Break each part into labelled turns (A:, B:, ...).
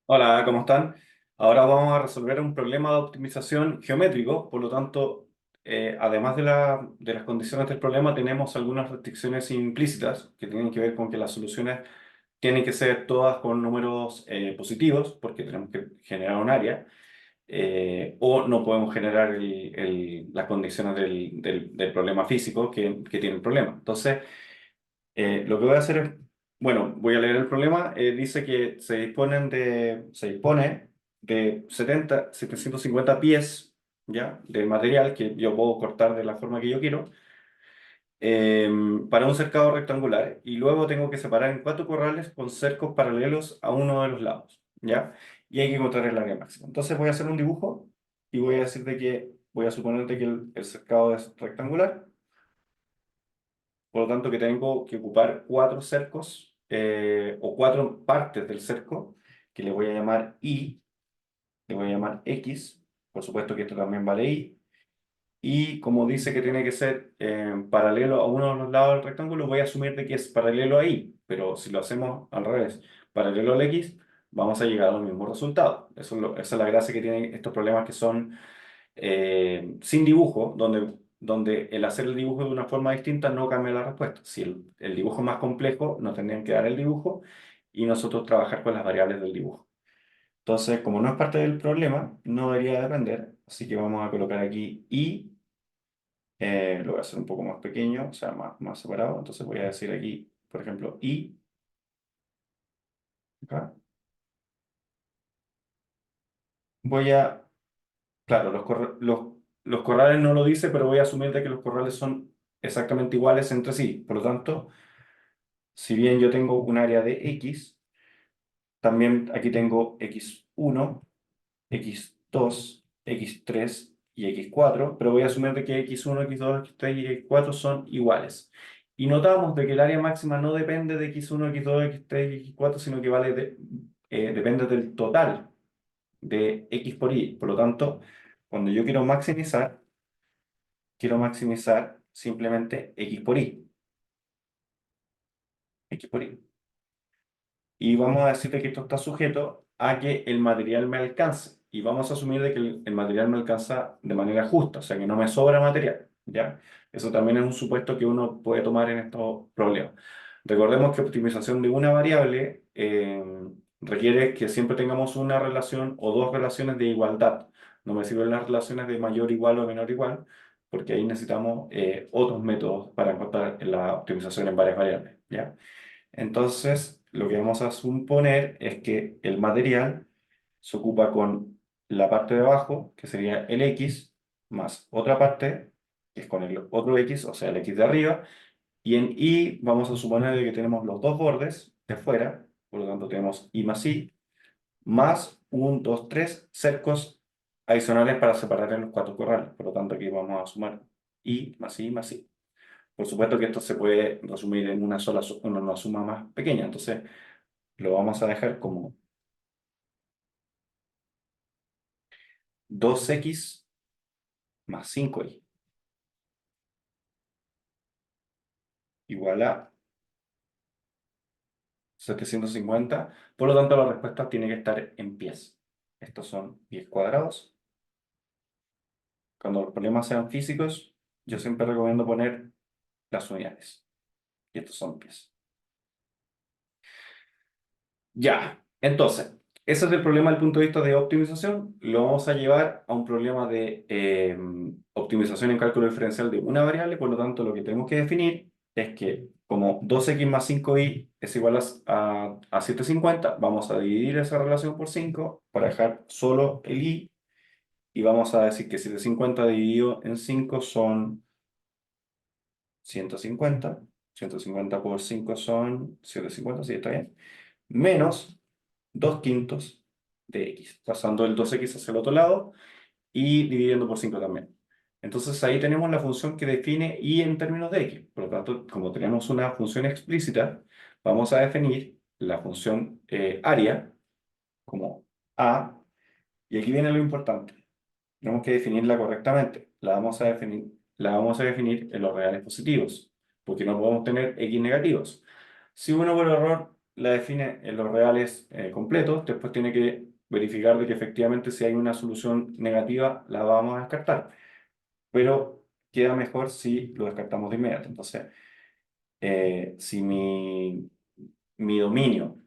A: Hola, ¿cómo están? Ahora vamos a resolver un problema de optimización geométrico, por lo tanto, además de las condiciones del problema, tenemos algunas restricciones implícitas que tienen que ver con que las soluciones tienen que ser todas con números positivos, porque tenemos que generar un área, o no podemos generar las condiciones del problema físico que tiene el problema. Entonces, lo que voy a hacer es, bueno, voy a leer el problema. Dice que se dispone de 750 pies, ¿ya? De material que yo puedo cortar de la forma que yo quiero, eh, para un cercado rectangular. Y luego tengo que separar en cuatro corrales con cercos paralelos a uno de los lados, ¿ya? Y hay que encontrar el área máxima. Entonces voy a hacer un dibujo y voy a decir de que, voy a suponer de que el cercado es rectangular. Por lo tanto, que tengo que ocupar cuatro cercos o cuatro partes del cerco que le voy a llamar Y, le voy a llamar X. Por supuesto que esto también vale Y. Y como dice que tiene que ser paralelo a uno de los lados del rectángulo, voy a asumir de que es paralelo a Y. Pero si lo hacemos al revés, paralelo al X, vamos a llegar al mismo resultado. Esa es la gracia que tienen estos problemas que son sin dibujo, donde el hacer el dibujo de una forma distinta no cambia la respuesta. Si el dibujo es más complejo, nos tendrían que dar el dibujo y nosotros trabajar con las variables del dibujo. Entonces, como no es parte del problema, no debería depender, así que vamos a colocar aquí y, lo voy a hacer un poco más pequeño, o sea, más separado. Entonces voy a decir aquí, por ejemplo, y, acá. Voy a, claro, los corrales no lo dice, pero voy a asumir de que los corrales son exactamente iguales entre sí. Por lo tanto, si bien yo tengo un área de X, también aquí tengo X1, X2, X3 y X4, pero voy a asumir de que X1, X2, X3 y X4 son iguales. Y notamos de que el área máxima no depende de X1, X2, X3 y X4, sino que depende del total de X por Y. Por lo tanto, cuando yo quiero maximizar simplemente X por Y. X por Y. Y vamos a decirle que esto está sujeto a que el material me alcance. Y vamos a asumir de que el material me alcanza de manera justa, o sea que no me sobra material, ¿ya? Eso también es un supuesto que uno puede tomar en estos problemas. Recordemos que optimización de una variable requiere que siempre tengamos una relación o dos relaciones de igualdad. No me sirven las relaciones de mayor igual o menor igual, porque ahí necesitamos otros métodos para encontrar la optimización en varias variables, ¿ya? Entonces, lo que vamos a suponer es que el material se ocupa con la parte de abajo, que sería el X, más otra parte, que es con el otro X, o sea, el X de arriba, y en Y vamos a suponer de que tenemos los dos bordes de fuera, por lo tanto tenemos Y más Y, más un, 2, 3 cercos adicionales para separar en los cuatro corrales. Por lo tanto, aquí vamos a sumar Y más Y más Y. Por supuesto que esto se puede resumir en una suma más pequeña, entonces lo vamos a dejar como 2x más 5y igual a 750. Por lo tanto, la respuesta tiene que estar en pies. Estos son pies cuadrados. Cuando los problemas sean físicos, yo siempre recomiendo poner las unidades. Y estos son pies. Ya, entonces, ese es el problema desde el punto de vista de optimización. Lo vamos a llevar a un problema de optimización en cálculo diferencial de una variable. Por lo tanto, lo que tenemos que definir es que como 2x más 5y es igual a 750, vamos a dividir esa relación por 5 para dejar solo el y. Y vamos a decir que 750 dividido en 5 son 150. 150 por 5 son 750, sí, está bien. Menos 2 quintos de x, pasando el 2x hacia el otro lado y dividiendo por 5 también. Entonces ahí tenemos la función que define y en términos de x. Por lo tanto, como tenemos una función explícita, vamos a definir la función área como a, y aquí viene lo importante. Tenemos que definirla correctamente. La vamos a definir en los reales positivos, porque no podemos tener x negativos. Si uno por error la define en los reales completos, después tiene que verificar de que efectivamente si hay una solución negativa la vamos a descartar, pero queda mejor si lo descartamos de inmediato. Entonces, si mi dominio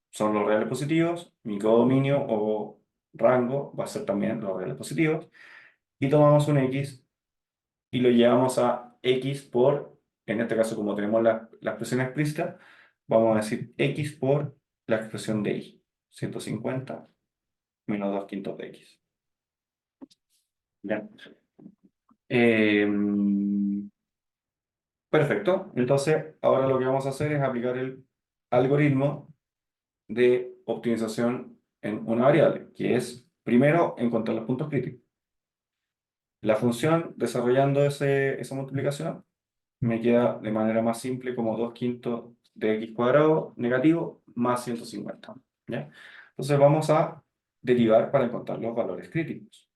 A: son los reales positivos, mi codominio o rango va a ser también los reales positivos, y tomamos un x y lo llevamos a x por, en este caso como tenemos la expresión explícita, vamos a decir x por la expresión de y, 150 menos 2 quintos de x. Bien. Perfecto. Entonces, ahora lo que vamos a hacer es aplicar el algoritmo de optimización en una variable, que es, primero, encontrar los puntos críticos. La función, desarrollando esa multiplicación, me queda de manera más simple como 2 quintos de x cuadrado negativo más 150. ¿Ya? Entonces vamos a derivar para encontrar los valores críticos.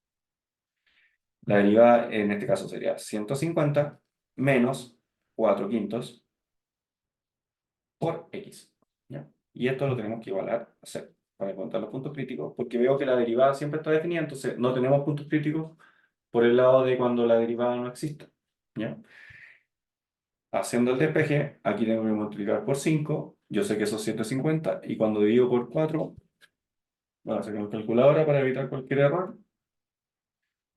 A: La derivada en este caso sería 150 menos 4 quintos por x. ¿Ya? Y esto lo tenemos que igualar a 0 para encontrar los puntos críticos, porque veo que la derivada siempre está definida, entonces no tenemos puntos críticos por el lado de cuando la derivada no exista. ¿Ya? Haciendo el despeje, aquí tengo que multiplicar por 5, yo sé que eso es 150, y cuando divido por 4, voy a sacar la calculadora para evitar cualquier error.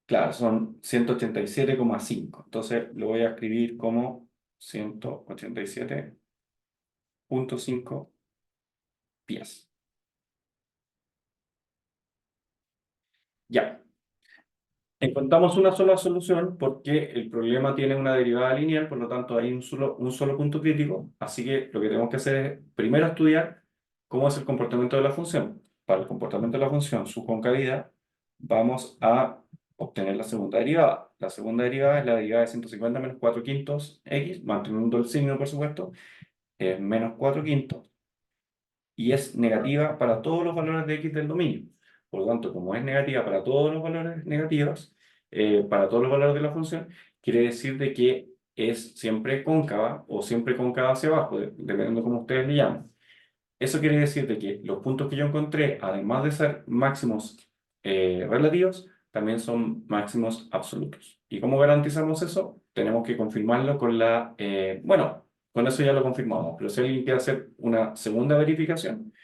A: Claro, son 187,5. Entonces lo voy a escribir como 187,5 pies. Ya. Encontramos una sola solución porque el problema tiene una derivada lineal, por lo tanto hay un solo punto crítico, así que lo que tenemos que hacer es primero estudiar cómo es el comportamiento de la función. Para el comportamiento de la función, su concavidad, vamos a obtener la segunda derivada. La segunda derivada es la derivada de 150 menos 4 quintos x, manteniendo el signo, por supuesto, es menos 4 quintos, y es negativa para todos los valores de x del dominio. Por lo tanto, como es negativa para todos los valores negativos, para todos los valores de la función, quiere decir de que es siempre cóncava o siempre cóncava hacia abajo, dependiendo de cómo ustedes le llaman. Eso quiere decir de que los puntos que yo encontré, además de ser máximos relativos, también son máximos absolutos. ¿Y cómo garantizamos eso? Tenemos que confirmarlo con bueno, con eso ya lo confirmamos, pero si alguien quiere hacer una segunda verificación,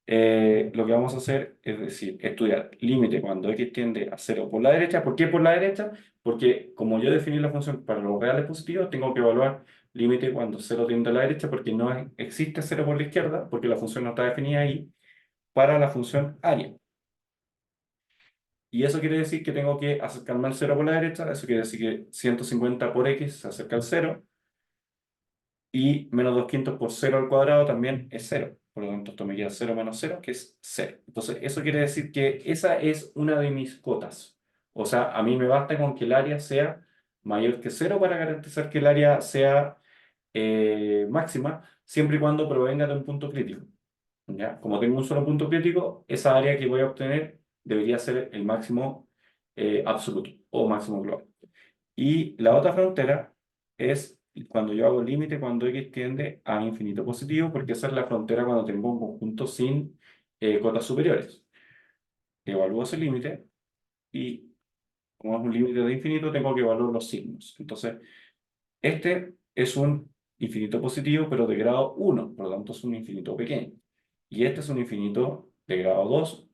A: lo que vamos a hacer es decir, estudiar límite cuando x tiende a 0 por la derecha. ¿Por qué por la derecha? Porque como yo definí la función para los reales positivos, tengo que evaluar límite cuando 0 tiende a la derecha, porque no existe 0 por la izquierda, porque la función no está definida ahí, para la función área. Y eso quiere decir que tengo que acercarme al 0 por la derecha, eso quiere decir que 150 por x se acerca al 0, y menos 2 quintos por 0 al cuadrado también es 0. Por lo tanto, esto me queda 0 menos 0, que es 0. Entonces, eso quiere decir que esa es una de mis cotas. O sea, a mí me basta con que el área sea mayor que 0 para garantizar que el área sea máxima, siempre y cuando provenga de un punto crítico. ¿Ya? Como tengo un solo punto crítico, esa área que voy a obtener debería ser el máximo absoluto o máximo global. Y la otra frontera es cuando yo hago límite cuando x tiende a infinito positivo, porque esa es la frontera cuando tengo un conjunto sin cotas superiores. Evalúo ese límite y como es un límite de infinito, tengo que evaluar los signos. Entonces, este es un infinito positivo, pero de grado 1, por lo tanto es un infinito pequeño. Y este es un infinito de grado 2,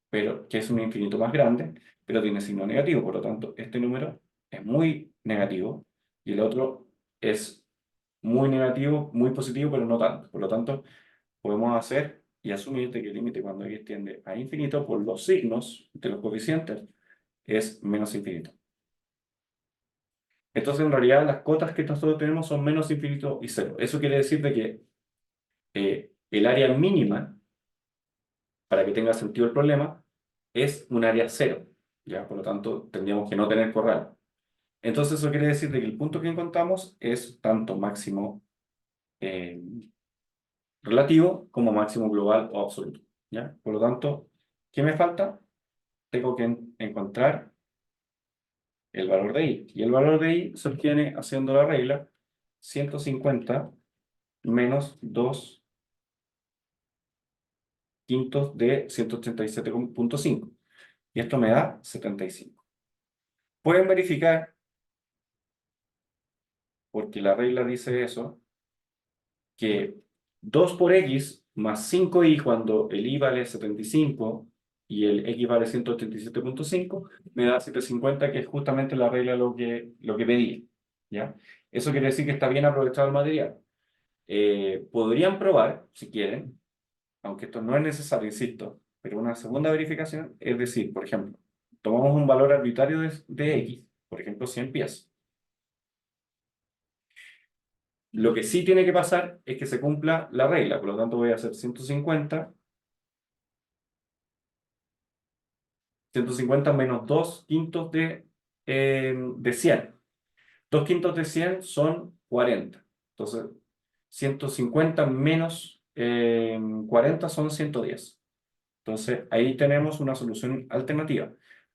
A: pero que es un infinito más grande, pero tiene signo negativo, por lo tanto este número es muy negativo y el otro es muy negativo, muy positivo, pero no tanto. Por lo tanto, podemos hacer y asumir de que el límite cuando x tiende a infinito por los signos de los coeficientes es menos infinito. Entonces, en realidad, las cotas que nosotros tenemos son menos infinito y cero. Eso quiere decir de que el área mínima, para que tenga sentido el problema, es un área cero. ¿Ya? Por lo tanto, tendríamos que no tener corral. Entonces, eso quiere decir de que el punto que encontramos es tanto máximo eh, relativo como máximo global o absoluto. ¿Ya? Por lo tanto, ¿qué me falta? Tengo que encontrar el valor de i. Y el valor de i se obtiene haciendo la regla 150 menos 2 quintos de 187,5. Y esto me da 75. Pueden verificar, porque la regla dice eso, que 2 por x más 5y cuando el y vale 75 y el x vale 187,5 me da 750, que es justamente la regla lo que pedí. ¿Ya? Eso quiere decir que está bien aprovechado el material. Podrían probar, si quieren, aunque esto no es necesario, insisto, pero una segunda verificación es decir, por ejemplo, tomamos un valor arbitrario de x, por ejemplo, 100 pies. Lo que sí tiene que pasar es que se cumpla la regla, por lo tanto voy a hacer 150 menos 2 quintos de 100. 2 quintos de 100 son 40. Entonces, 150 menos 40 son 110. Entonces, ahí tenemos una solución alternativa.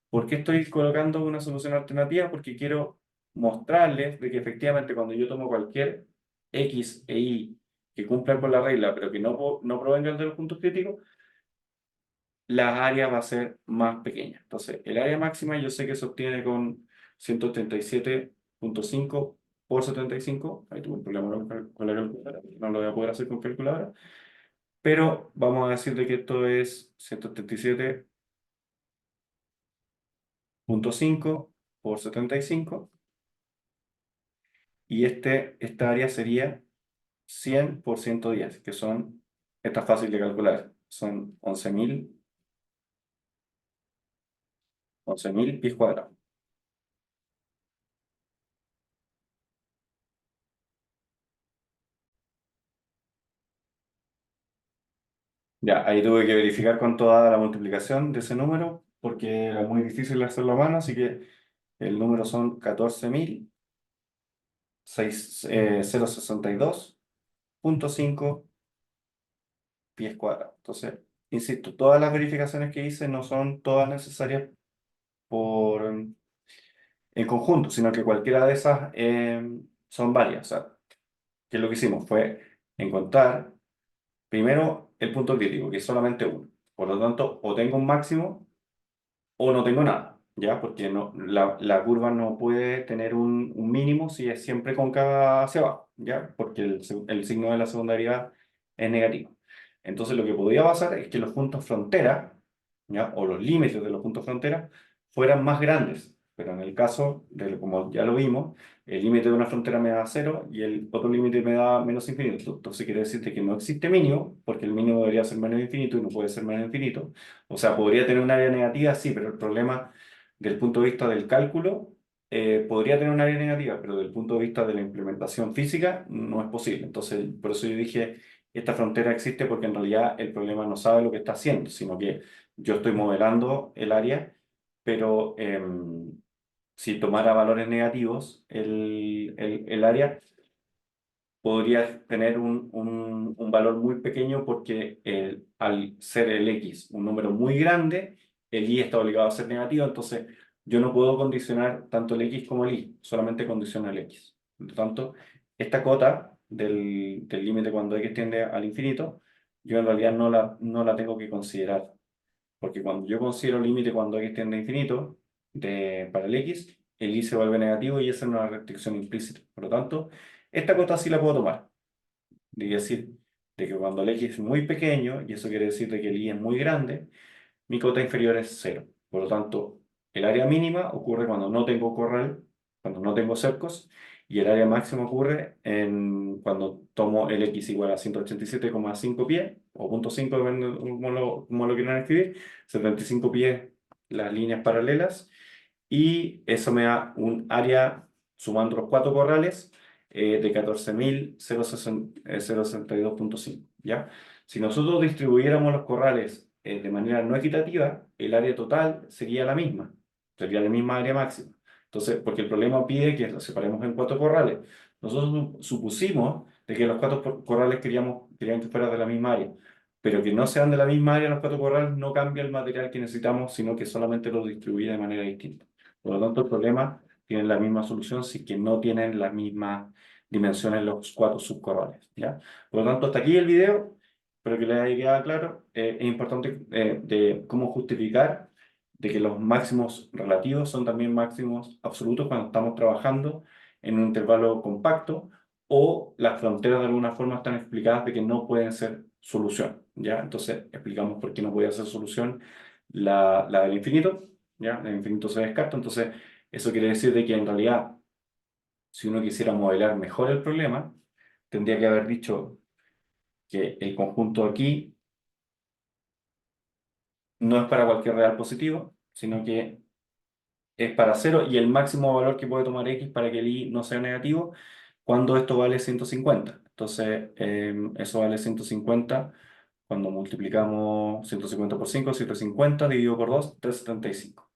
A: ¿Por qué estoy colocando una solución alternativa? Porque quiero mostrarles de que efectivamente cuando yo tomo cualquier X e Y que cumplan con la regla, pero que no provengan de los puntos críticos, la área va a ser más pequeña. Entonces, el área máxima yo sé que se obtiene con 137,5 por 75. Ahí tuve un problema con la calculadora, no lo voy a poder hacer con calculadora. Pero vamos a decir de que esto es 137,5 por 75. Y esta área sería 100 por 110, que son, esta es fácil de calcular, son 11.000 pies cuadrados. Ya, ahí tuve que verificar con toda la multiplicación de ese número, porque era muy difícil hacerlo a mano, así que el número son 14.062,5 pies cuadrados. Entonces, insisto, todas las verificaciones que hice no son todas necesarias en conjunto, sino que cualquiera de esas son varias. O sea, ¿qué es lo que hicimos? Fue encontrar primero el punto crítico, que es solamente uno. Por lo tanto, o tengo un máximo o no tengo nada, ¿ya? Porque la curva no puede tener un mínimo si es siempre cóncava hacia abajo, ¿ya? Porque el signo de la segunda derivada es negativo. Entonces, lo que podía pasar es que los puntos frontera, ¿ya? O los límites de los puntos frontera fueran más grandes. Pero en el caso, como ya lo vimos, el límite de una frontera me da cero y el otro límite me da menos infinito. Entonces quiere decirte que no existe mínimo, porque el mínimo debería ser menos infinito y no puede ser menos infinito. O sea, podría tener un área negativa, sí, pero el problema del punto de vista del cálculo, podría tener un área negativa, pero del punto de vista de la implementación física no es posible. Entonces, por eso yo dije, esta frontera existe porque en realidad el problema no sabe lo que está haciendo, sino que yo estoy modelando el área, pero si tomara valores negativos, el área podría tener un valor muy pequeño porque al ser el X un número muy grande, el Y está obligado a ser negativo, entonces yo no puedo condicionar tanto el X como el Y, solamente condiciono el X. Por lo tanto, esta cota del límite cuando X tiende al infinito, yo en realidad no la tengo que considerar, porque cuando yo considero límite cuando X tiende a infinito para el X, el Y se vuelve negativo y esa es una restricción implícita. Por lo tanto, esta cota sí la puedo tomar. Es decir, de que cuando el X es muy pequeño, y eso quiere decir de que el Y es muy grande, mi cota inferior es cero. Por lo tanto, el área mínima ocurre cuando no tengo corral, cuando no tengo cercos, y el área máxima ocurre cuando tomo el X igual a 187,5 pies, o punto 5, depende de cómo lo quieran escribir, 75 pies las líneas paralelas, y eso me da un área, sumando los cuatro corrales, de 14.062,5, ¿ya? Si nosotros distribuyéramos los corrales de manera no equitativa, el área total sería la misma área máxima. Entonces, porque el problema pide que los separemos en cuatro corrales. Nosotros supusimos de que los cuatro corrales querían que fueran de la misma área, pero que no sean de la misma área los cuatro corrales no cambia el material que necesitamos, sino que solamente lo distribuye de manera distinta. Por lo tanto, el problema tiene la misma solución si que no tienen las mismas dimensiones los cuatro subcorrales, ¿ya? Por lo tanto, hasta aquí el video. pero que les haya quedado claro, es importante de cómo justificar de que los máximos relativos son también máximos absolutos cuando estamos trabajando en un intervalo compacto o las fronteras de alguna forma están explicadas de que no pueden ser solución, ¿ya? Entonces explicamos por qué no puede ser solución la del infinito, ¿ya? El infinito se descarta, entonces eso quiere decir de que en realidad si uno quisiera modelar mejor el problema, tendría que haber dicho que el conjunto aquí no es para cualquier real positivo, sino que es para cero y el máximo valor que puede tomar x para que el i no sea negativo cuando esto vale 150. Entonces, eso vale 150 cuando multiplicamos 150 por 5, 750 dividido por 2, 375.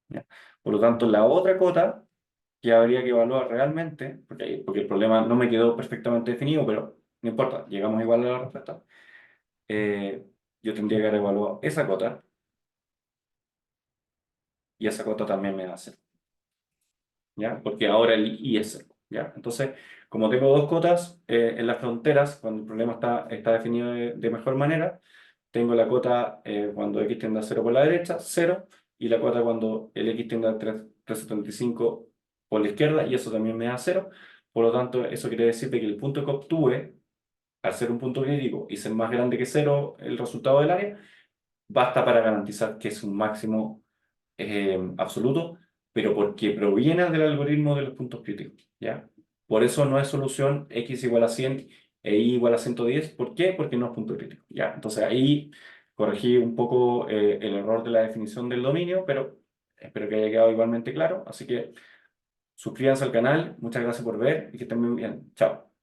A: ¿Ya? Por lo tanto, la otra cota que habría que evaluar realmente, porque el problema no me quedó perfectamente definido, pero no importa, llegamos igual a la respuesta. Yo tendría que haber evaluado esa cota y esa cota también me da cero, ¿ya? Porque ahora el i es cero, ¿ya? Entonces, como tengo dos cotas en las fronteras, cuando el problema está definido de mejor manera, tengo la cota cuando x tiende a cero por la derecha, cero, y la cota cuando el x tiende a 375 por la izquierda, y eso también me da cero. Por lo tanto, eso quiere decir de que el punto que obtuve, al ser un punto crítico y ser más grande que cero el resultado del área, basta para garantizar que es un máximo absoluto, pero porque proviene del algoritmo de los puntos críticos, ¿ya? Por eso no es solución x igual a 100 e y igual a 110. ¿Por qué? Porque no es punto crítico, ¿ya? Entonces ahí corregí un poco el error de la definición del dominio, pero espero que haya quedado igualmente claro. Así que suscríbanse al canal, muchas gracias por ver y que estén muy bien. Chao.